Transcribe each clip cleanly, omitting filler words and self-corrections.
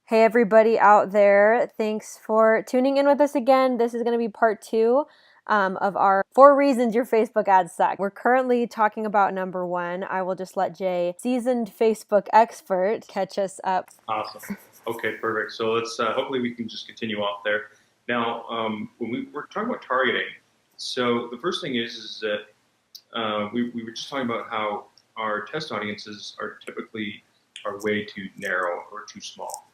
Hey, everybody out there. Thanks for tuning in with us again. This is going to be part two of our 4 reasons your Facebook ads suck. We're currently talking about number one. I will just let Jay, seasoned Facebook expert, catch us up. Awesome. Okay, perfect. So let's hopefully we can just continue off there. Now, when we're talking about targeting, so the first thing is that we were just talking about how our test audiences are typically are way too narrow or too small.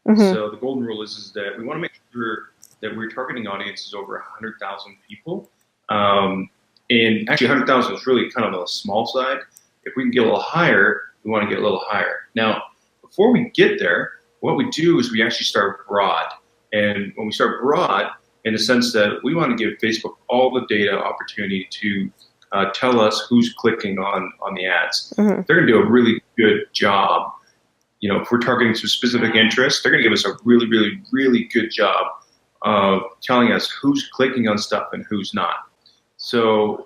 Mm-hmm. So the golden rule is that we want to make sure that we're targeting audiences over 100,000 people. And actually, 100,000 is really kind of on the small side. If we can get a little higher, we want to get a little higher. Now, before we get there, what we do is we actually start broad. And when we start broad, in the sense that we want to give Facebook all the data opportunity to tell us who's clicking on the ads. Mm-hmm. They're going to do a really good job. You know, if we're targeting some specific interests, they're going to give us a really, really, really good job of telling us who's clicking on stuff and who's not. So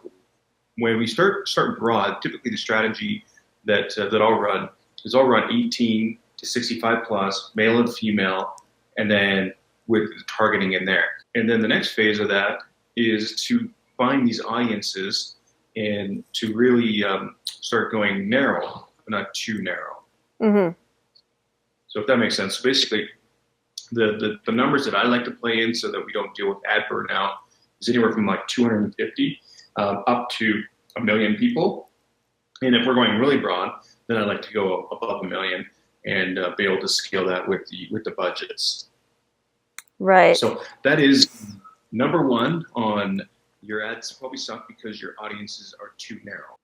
when we start broad, typically the strategy that I'll run is I'll run 18 to 65 plus, male and female, and then with targeting in there. And then the next phase of that is to find these audiences and to really start going narrow, but not too narrow. Mm-hmm. So if that makes sense, basically the numbers that I like to play in so that we don't deal with ad burnout is anywhere from like 250 up to 1 million people. And if we're going really broad, then I like to go above 1 million and be able to scale that with the budgets. Right. So that is number one on your ads probably suck because your audiences are too narrow.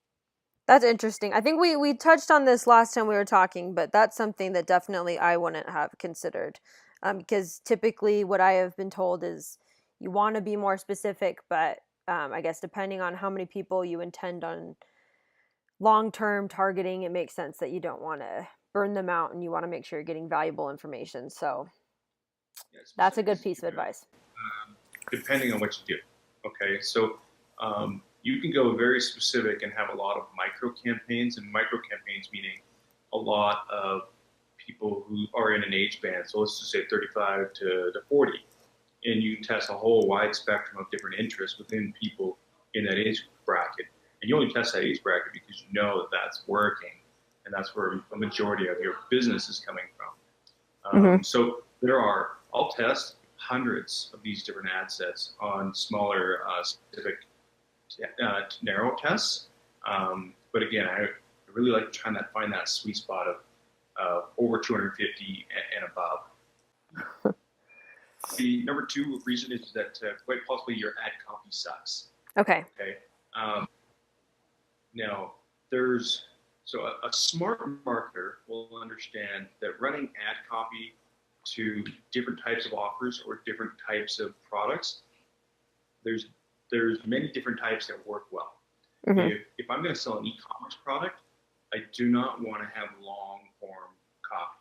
That's interesting. I think we touched on this last time we were talking, but that's something that definitely I wouldn't have considered. Because typically what I have been told is you want to be more specific, but I guess depending on how many people you intend on long-term targeting, it makes sense that you don't want to burn them out and you want to make sure you're getting valuable information. So Yeah, that's a specific good is piece of good, advice. depending on what you do. Okay, so you can go very specific and have a lot of micro campaigns, and micro campaigns meaning a lot of people who are in an age band. So let's just say 35 to 40, and you test a whole wide spectrum of different interests within people in that age bracket. And you only test that age bracket because you know that that's working, and that's where a majority of your business is coming from. Mm-hmm. So I'll test hundreds of these different ad sets on smaller, specific, narrow tests. But again, I really like trying to find that sweet spot of over 250 and above. The number two reason is that quite possibly your ad copy sucks. Okay. Okay. Now, a smart marketer will understand that running ad copy to different types of offers or different types of products, there's many different types that work well. Mm-hmm. If I'm going to sell an e-commerce product, I do not want to have long form copy.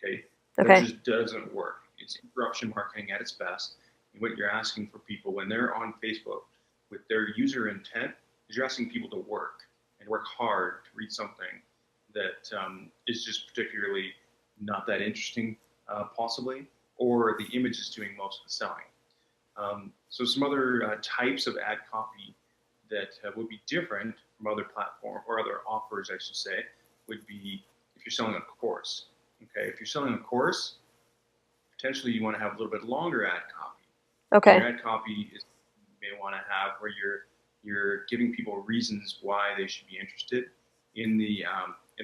Okay, that just doesn't work. It's interruption marketing at its best. And what you're asking for people when they're on Facebook with their user intent is you're asking people to work and work hard to read something that is just particularly not that interesting, possibly, or the image is doing most of the selling. So some other types of ad copy that would be different from other platforms or other offers, I should say, would be if you're selling a course. Okay, if you're selling a course, potentially you want to have a little bit longer ad copy. Okay. And your ad copy is you may want to have where you're giving people reasons why they should be interested in the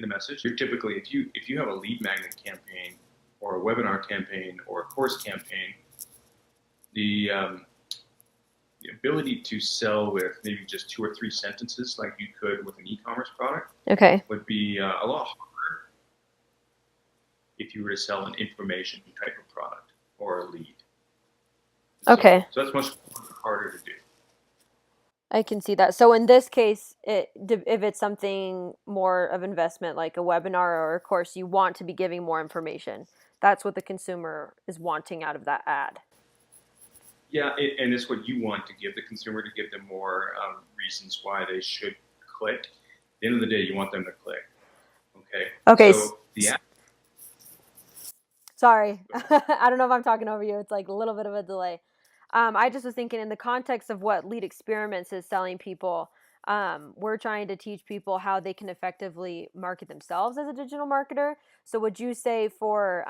message. You're typically if you have a lead magnet campaign or a webinar campaign or a course campaign, the ability to sell with maybe just 2 or 3 sentences like you could with an e-commerce product would be a lot harder if you were to sell an information type of product or a lead. Okay. So that's much harder to do. I can see that. So in this case, if it's something more of investment like a webinar or a course, you want to be giving more information. That's what the consumer is wanting out of that ad. Yeah, and it's what you want to give the consumer, to give them more reasons why they should click. At the end of the day, you want them to click. Okay. Okay. So the ad Sorry. I don't know if I'm talking over you. It's like a little bit of a delay. I just was thinking in the context of what Lead Experiments is selling people, we're trying to teach people how they can effectively market themselves as a digital marketer. So would you say for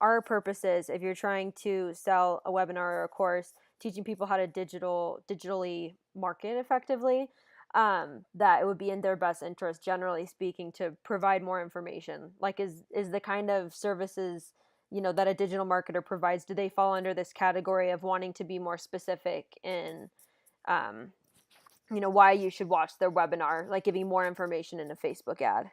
our purposes, if you're trying to sell a webinar or a course, teaching people how to digitally market effectively, that it would be in their best interest, generally speaking, to provide more information? Like, is the kind of services that a digital marketer provides, do they fall under this category of wanting to be more specific in um, why you should watch their webinar, like giving more information in a Facebook ad?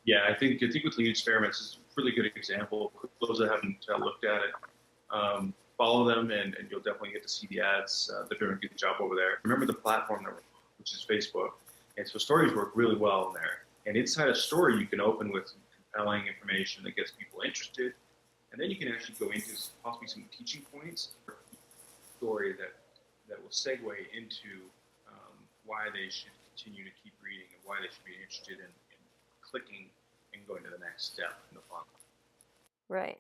Yeah, I think with Lead Experiments is a really good example. Those that haven't looked at it, follow them, and you'll definitely get to see the ads. They're doing a good job over there. Remember the platform that which is Facebook, and so stories work really well in there. And inside a story, you can open with some compelling information that gets people interested, and then you can actually go into possibly some teaching points, story that will segue into why they should continue to keep reading and why they should be interested in clicking and going to the next step in the funnel. Right.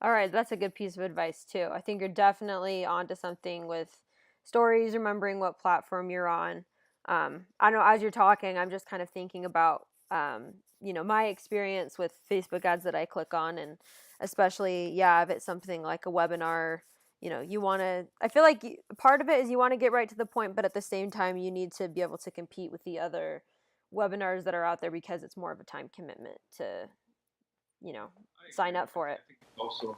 All right, that's a good piece of advice too. I think you're definitely onto something with stories, remembering what platform you're on. I know as you're talking, I'm just kind of thinking about my experience with Facebook ads that I click on, and especially, yeah, if it's something like a webinar, you want to. I feel like part of it is you want to get right to the point, but at the same time, you need to be able to compete with the other webinars that are out there because it's more of a time commitment to sign up for it. I think also,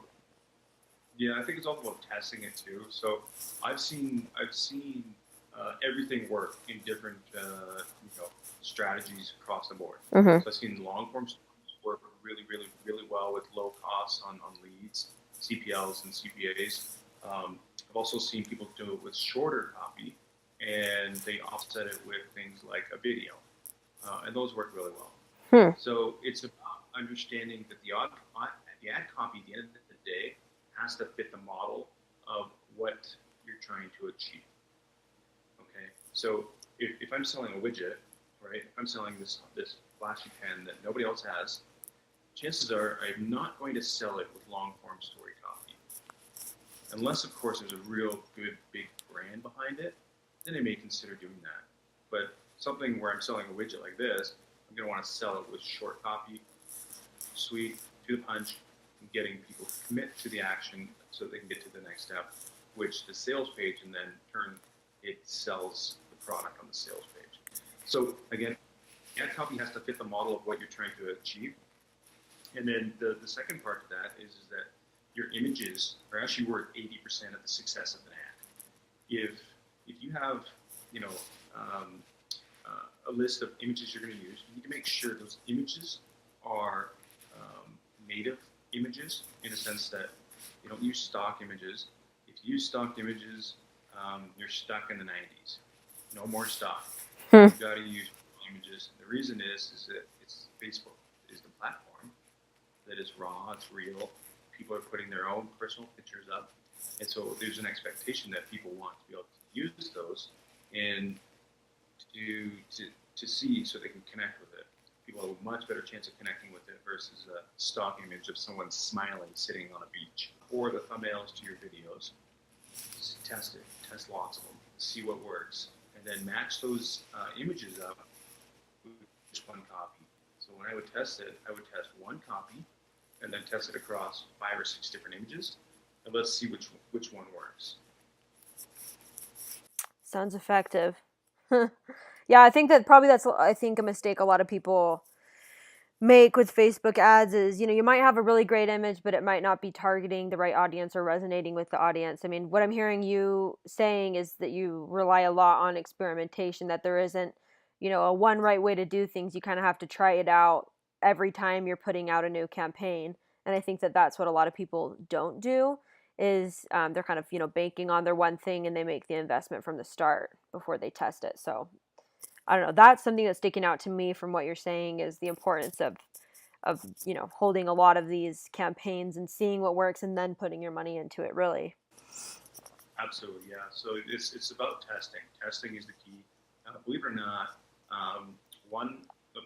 yeah, I think it's also about testing it too. So I've seen everything work in different strategies across the board. Mm-hmm. So I've seen long form stories work really, really, really well with low costs on leads, CPLs and CPAs. I've also seen people do it with shorter copy, and they offset it with things like a video, and those work really well. Hmm. So it's about understanding that the ad copy at the end of the day has to fit the model of what you're trying to achieve. Okay, so if I'm selling a widget, right? If I'm selling this flashy pen that nobody else has, chances are I'm not going to sell it with long form story copy, unless of course there's a real good big brand behind it. Then I may consider doing that. But something where I'm selling a widget like this, I'm going to want to sell it with short copy, sweet, to the punch, and getting people to commit to the action so they can get to the next step, which the sales page, and then turn it sells the product on the sales page. So again, ad copy has to fit the model of what you're trying to achieve. And then the second part of that is that your images are actually worth 80% of the success of an ad. If you have a list of images you're going to use, you need to make sure those images are native images, in a sense that you don't use stock images. If you use stock images, you're stuck in the 90s. No more stock. You've got to use images. The reason is that it's Facebook is the platform that is raw, it's real. People are putting their own personal pictures up, and so there's an expectation that people want to be able to use those and to see so they can connect with it. People have a much better chance of connecting with it versus a stock image of someone smiling sitting on a beach. Or the thumbnails to your videos. Just test it. Test lots of them. See what works. And then match those images up with just one copy. So when I would test it, I would test one copy and then test it across 5 or 6 different images. And let's see which one works. Sounds effective. Yeah, I think that's a mistake a lot of people make with Facebook ads is, you might have a really great image, but it might not be targeting the right audience or resonating with the audience. I mean, what I'm hearing you saying is that you rely a lot on experimentation, that there isn't, a one right way to do things. You kind of have to try it out every time you're putting out a new campaign. And I think that that's what a lot of people don't do is they're kind of, banking on their one thing and they make the investment from the start before they test it. So I don't know. That's something that's sticking out to me from what you're saying is the importance of holding a lot of these campaigns and seeing what works and then putting your money into it, really. Absolutely, yeah. So it's about testing. Testing is the key. Believe it or not,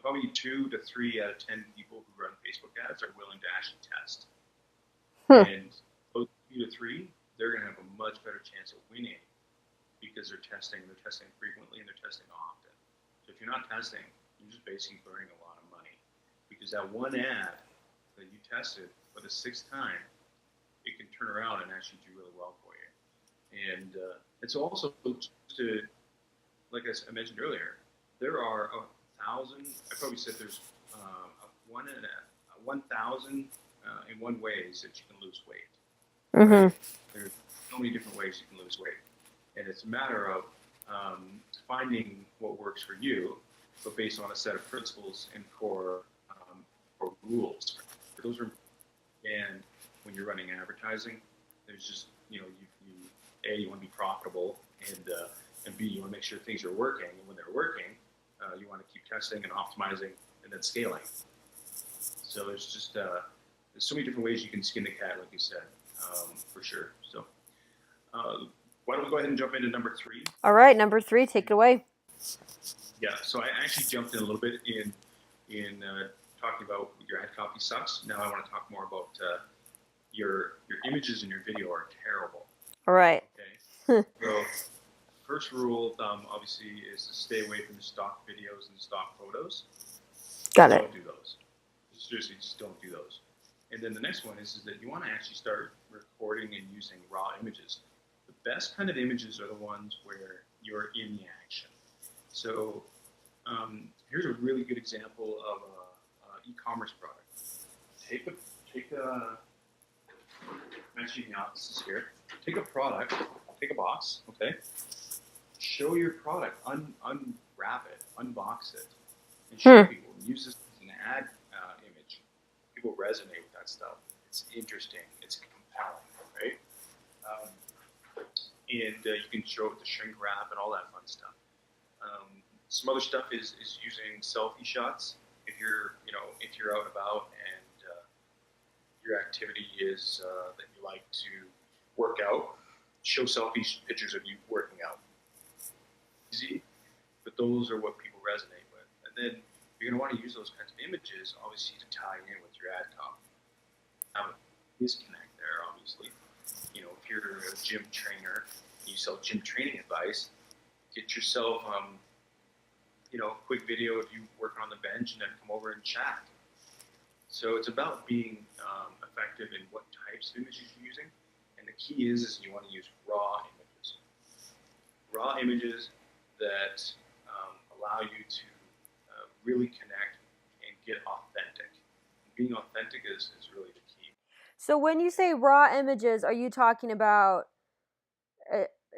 probably 2 to 3 out of 10 people who run Facebook ads are willing to actually test. And those 2 to 3, they're going to have a much better chance of winning because they're testing frequently, and they're testing often. So if you're not testing, you're just basically burning a lot of money, because that one ad that you tested for the 6th time, it can turn around and actually do really well for you. And it's also to, like I mentioned earlier, there are 1,000. I probably said there's 1,000 in one ways that you can lose weight. Mm-hmm. Right? There's so many different ways you can lose weight, and it's a matter of finding what works for you, but based on a set of principles and core rules. Those are, and when you're running advertising, there's just, you want to be profitable, and B, you want to make sure things are working, and when they're working, you want to keep testing and optimizing and then scaling. So there's just there's so many different ways you can skin the cat, like you said, for sure. So why don't we go ahead and jump into number 3? All right, number 3, take it away. Yeah, so I actually jumped in a little bit in talking about your ad copy sucks. Now I want to talk more about your images in your video are terrible. All right. Okay. So first rule of thumb, obviously, is to stay away from the stock videos and stock photos. Got it. Don't do those. Seriously, just don't do those. And then the next one is that you want to actually start recording and using raw images. The best kind of images are the ones where you're in the action. So here's a really good example of an e-commerce product. Take a actually, the opposite here. Take a product, take a box, okay? Show your product, unwrap it, unbox it, and show people. Use this as an ad image. People resonate with that stuff. It's interesting. It's compelling, right? And you can show it with the shrink wrap and all that fun stuff. Some other stuff is using selfie shots. If you're out and about and your activity is that you like to work out, show selfie pictures of you working out. Easy, but those are what people resonate with. And then you're going to want to use those kinds of images, obviously, to tie in with your ad copy. Have a disconnect there, obviously. If you're a gym trainer, you sell gym training advice, get yourself a quick video of you working on the bench, and then come over and chat. So it's about being effective in what types of images you're using. And the key is you want to use raw images. Raw images that allow you to really connect and get authentic. Being authentic is really the key. So when you say raw images, are you talking about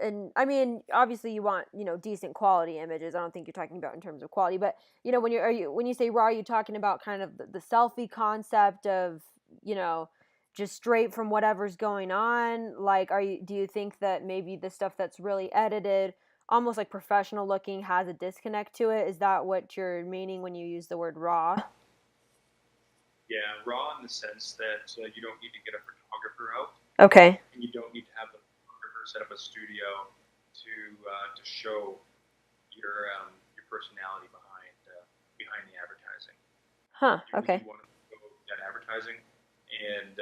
and I mean, obviously you want, decent quality images. I don't think you're talking about in terms of quality, but when you say raw, are you talking about kind of the selfie concept of, just straight from whatever's going on? Like, do you think that maybe the stuff that's really edited, almost like professional looking, has a disconnect to it? Is that what you're meaning when you use the word raw? Yeah, raw in the sense that you don't need to get a photographer out. Okay. And you don't need to have the photographer set up a studio to show your personality behind the advertising. Huh. Okay. You want to go that advertising, and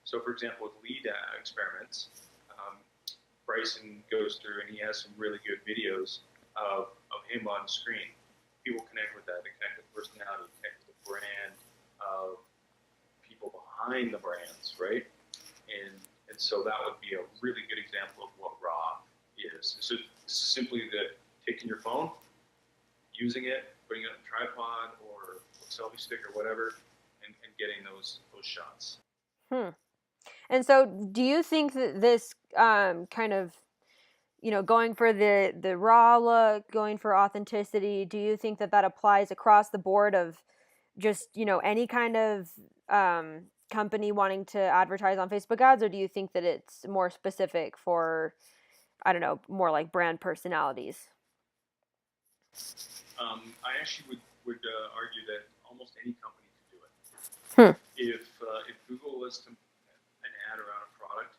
so for example, with lead experiments, Bryson goes through and he has some really good videos of him on screen. People connect with that. They connect with personality, connect with the brand of people behind the brands, right? And so that would be a really good example of what raw is. So this is simply taking your phone, using it, putting it on a tripod or a selfie stick or whatever, and getting those shots. And so do you think that this kind of, going for the raw look, going for authenticity, do you think that applies across the board of just, any kind of company wanting to advertise on Facebook ads, or do you think that it's more specific for, I don't know, more like brand personalities? I actually would argue that almost any company could do it. If Google lists an ad around a product,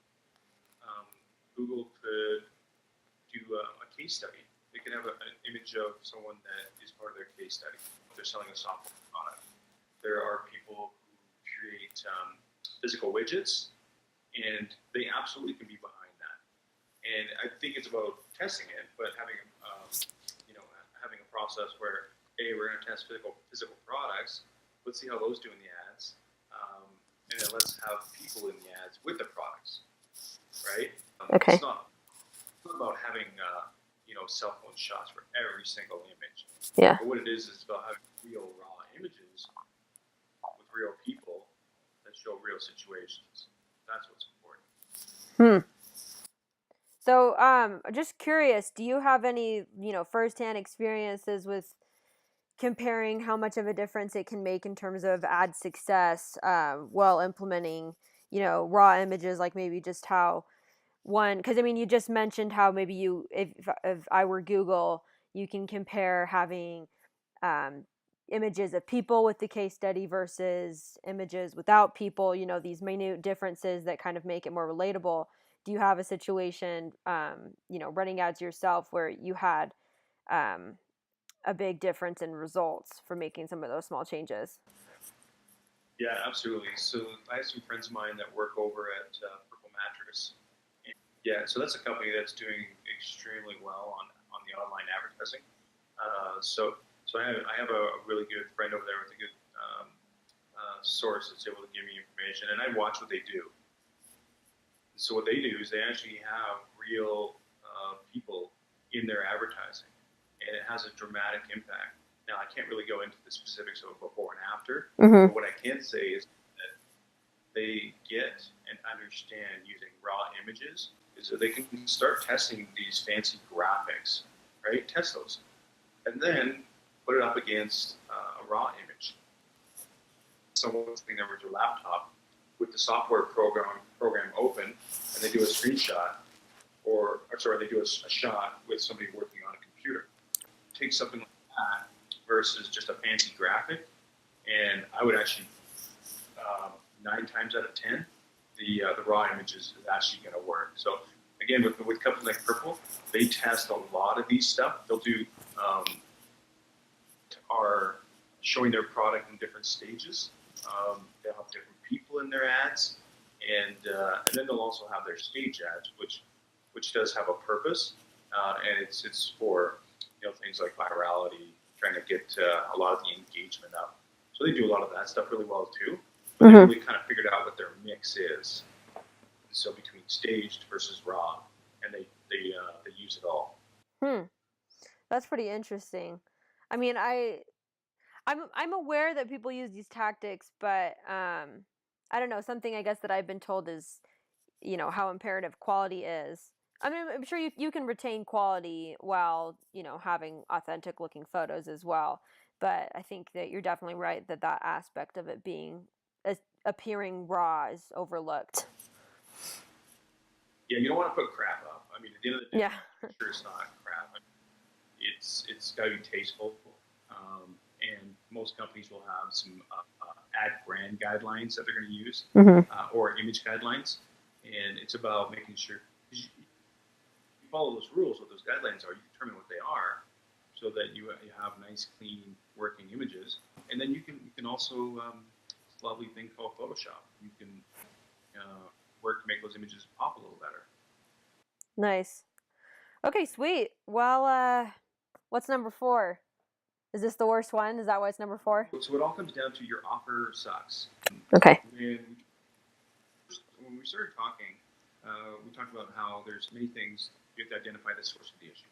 Google could do a case study. They could have an image of someone that is part of their case study. They're selling a software product. There are people who create physical widgets and they absolutely can be behind that. And I think it's about testing it, but having having a process where, hey, we're going to test physical products. Let's see how those do in the ads, and then let's have people in the ads with the products, right? Okay. It's not about having cell phone shots for every single image. Yeah. But what it is about having real raw images with real people that show real situations. That's what's important. So, just curious, do you have any, firsthand experiences with comparing how much of a difference it can make in terms of ad success, while implementing, raw images, like maybe just how one, because I mean, you just mentioned how maybe if I were Google, you can compare having um, images of people with the case study versus images without people, these minute differences that kind of make it more relatable. Do you have a situation, running ads yourself where you had a big difference in results for making some of those small changes? Yeah, absolutely. So I have some friends of mine that work over at Purple Mattress. And yeah, so that's a company that's doing extremely well on the online advertising. So I have a really good friend over there with a good source that's able to give me information, and I watch what they do. So what they do is they actually have real people in their advertising, and it has a dramatic impact. Now, I can't really go into the specifics of before and after, but what I can say is that they get and understand using raw images, so they can start testing these fancy graphics, right? Test those, and then put it up against a raw image. Someone's sitting there with their laptop with the software program open, and they do a screenshot, they do a shot with somebody working on a computer. Take something like that versus just a fancy graphic, and I would actually 9 times out of 10, the raw image is actually going to work. So again, with companies like Purple, they test a lot of these stuff. They'll do are showing their product in different stages. They'll have different people in their ads, and then they'll also have their stage ads, which does have a purpose, and it's for things like virality, trying to get a lot of the engagement up. So they do a lot of that stuff really well too. But they really kind of figured out what their mix is. So between staged versus raw, and they use it all. That's pretty interesting. I mean, I'm aware that people use these tactics, but I don't know, something I guess that I've been told is, how imperative quality is. I mean, I'm sure you can retain quality while, having authentic looking photos as well. But I think that you're definitely right that aspect of it being appearing raw is overlooked. Yeah, you don't want to put crap up. I mean, at the end of the day, Yeah. I'm sure it's not crap. I mean, it's got to be tasteful, and most companies will have some ad brand guidelines that they're going to use, or image guidelines, and it's about making sure you follow those rules. What those guidelines are, you determine what they are, so that you have nice, clean, working images, and then you can also this lovely thing called Photoshop. You can work to make those images pop a little better. Nice. Okay, sweet. Well, what's number 4? Is this the worst one? Is that why it's number 4? So it all comes down to your offer sucks. Okay. When we started talking, we talked about how there's many things you have to identify the source of the issue.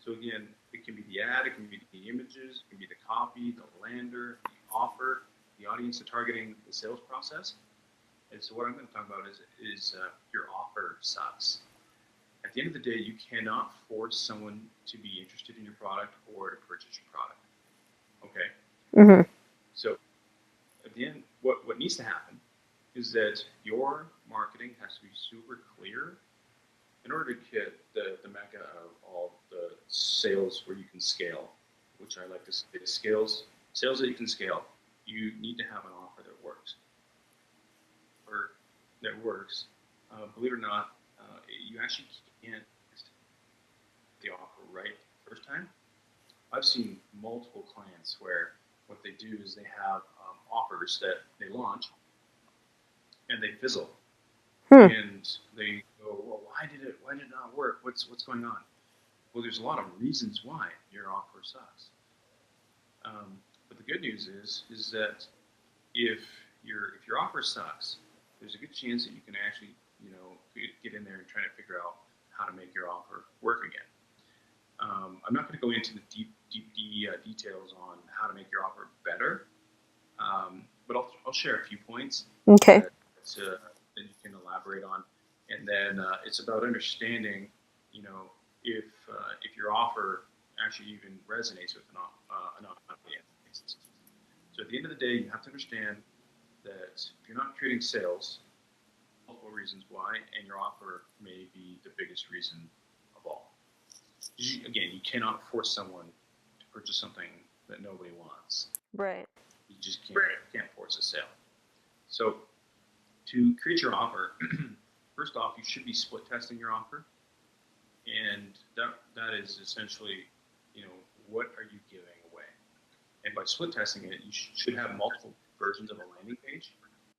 So again, it can be the ad, it can be the images, it can be the copy, the lander, the offer, the audience, the targeting, the sales process. And so what I'm going to talk about is your offer sucks. At the end of the day, you cannot force someone to be interested in your product or to purchase your product. Okay? So at the end, what needs to happen is that your marketing has to be super clear in order to get the mecca of all the sales where you can scale, which I like to say sales that you can scale. You need to have an offer that works. Believe it or not, you actually can't the offer right the first time. I've seen multiple clients where what they do is they have offers that they launch and they fizzle. And they go, well, why did it not work? What's going on? Well, there's a lot of reasons why your offer sucks. But the good news is that if your offer sucks, there's a good chance that you can actually get in there and try to figure out how to make your offer work again. I'm not going to go into the deep details on how to make your offer better, but I'll share a few points Okay. that you can elaborate on, and then it's about understanding, if your offer actually even resonates with an audience. So at the end of the day, you have to understand that if you're not creating sales, multiple reasons why, and your offer may be the biggest reason of all. Again, you cannot force someone to purchase something that nobody wants. Right. You just can't force a sale. So to create your offer, first off, you should be split testing your offer, and that is essentially, what are you giving away? And by split testing it, you should have multiple versions of a landing page.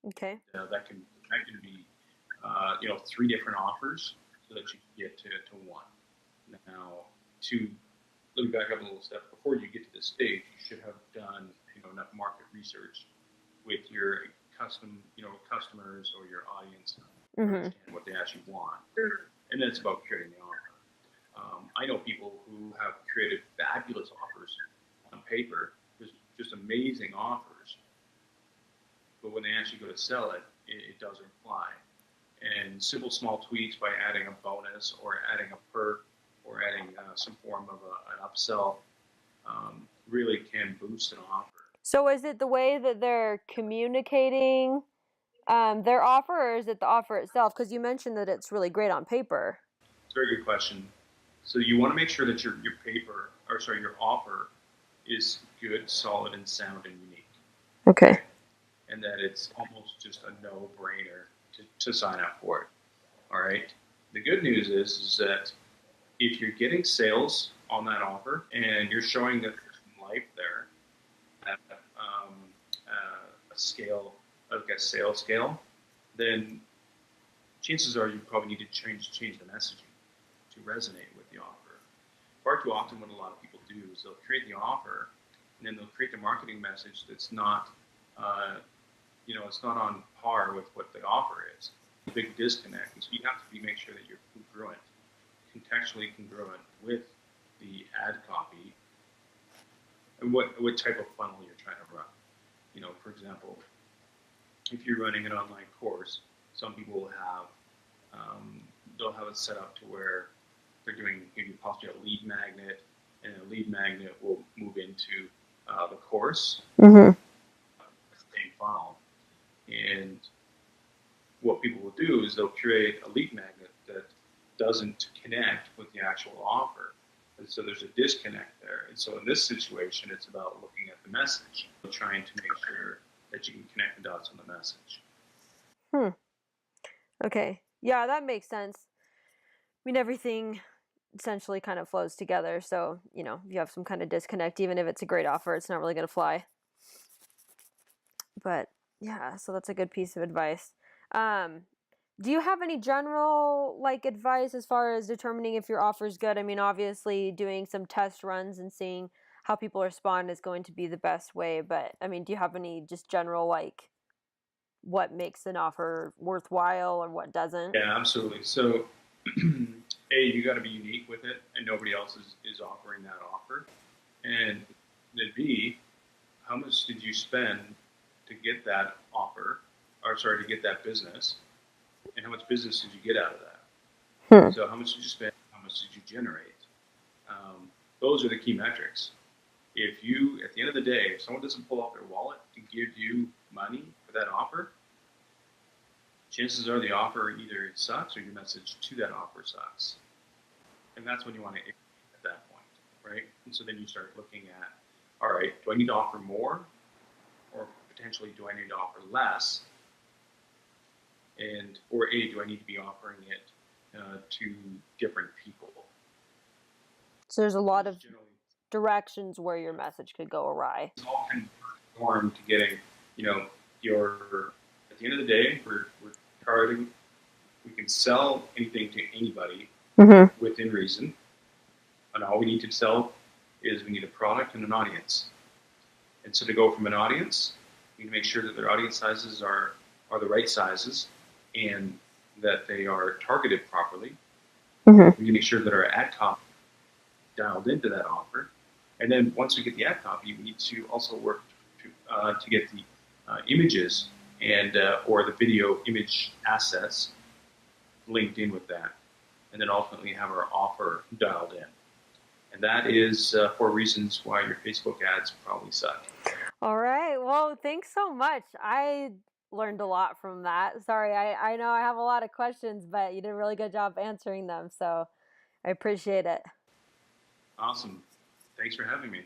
Okay. That can be 3 different offers so that you can get to one. Now, let me back up a little step. Before you get to this stage, you should have done enough market research with your customers or your audience to understand what they actually want. And then it's about creating the offer. I know people who have created fabulous offers on paper, just amazing offers, but when they actually go to sell it, it doesn't fly. And simple small tweaks by adding a bonus or adding a perk or adding some form of an upsell really can boost an offer. So is it the way that they're communicating their offer, or is it the offer itself? Because you mentioned that it's really great on paper. It's a very good question. So you want to make sure that your offer is good, solid, and sound and unique. Okay. And that it's almost just a no-brainer to sign up for it. All right. The good news is that if you're getting sales on that offer and you're showing that there's some life there at a scale, like a sales scale, then chances are you probably need to change the messaging to resonate with the offer. Far too often, what a lot of people do is they'll create the offer and then they'll create the marketing message that's not, it's not on par with what the offer is. A big disconnect, and so you have to make sure that you're congruent, contextually congruent with the ad copy and what type of funnel you're trying to run. For example, if you're running an online course, some people will have they'll have it set up to where they're doing maybe possibly a lead magnet, and a lead magnet will move into the course, the same funnel. And what people will do is they'll create a lead magnet that doesn't connect with the actual offer. And so there's a disconnect there. And so in this situation, it's about looking at the message, trying to make sure that you can connect the dots on the message. Okay. Yeah, that makes sense. I mean, everything essentially kind of flows together. So, if you have some kind of disconnect, even if it's a great offer, it's not really going to fly. But yeah, so that's a good piece of advice. Do you have any general advice as far as determining if your offer is good? I mean, obviously doing some test runs and seeing how people respond is going to be the best way. But I mean, do you have any just general what makes an offer worthwhile or what doesn't? Yeah, absolutely. So, A, you got to be unique with it, and nobody else is offering that offer. And then B, how much did you spend to get that offer, to get that business, and how much business did you get out of that? So how much did you spend? How much did you generate? Those are the key metrics. If you, at the end of the day, if someone doesn't pull out their wallet to give you money for that offer, chances are the offer either it sucks or your message to that offer sucks. And that's when you want to at that point, right? And so then you start looking at, all right, do I need to offer more? Or potentially do I need to offer less? Or do I need to be offering it to different people? So there's a lot of directions where your message could go awry. It's all kind of form to getting, at the end of the day, we're targeting can sell anything to anybody within reason. And all we need to sell is we need a product and an audience. And so to go from an audience, you need to make sure that their audience sizes are the right sizes and that they are targeted properly. We need to make sure that our ad copy dialed into that offer. And then once we get the ad copy, we need to also work to get the images and or the video image assets linked in with that. And then ultimately have our offer dialed in. And that is 4 reasons why your Facebook ads probably suck. All right. Well, thanks so much. I learned a lot from that. Sorry, I know I have a lot of questions, but you did a really good job answering them. So I appreciate it. Awesome. Thanks for having me.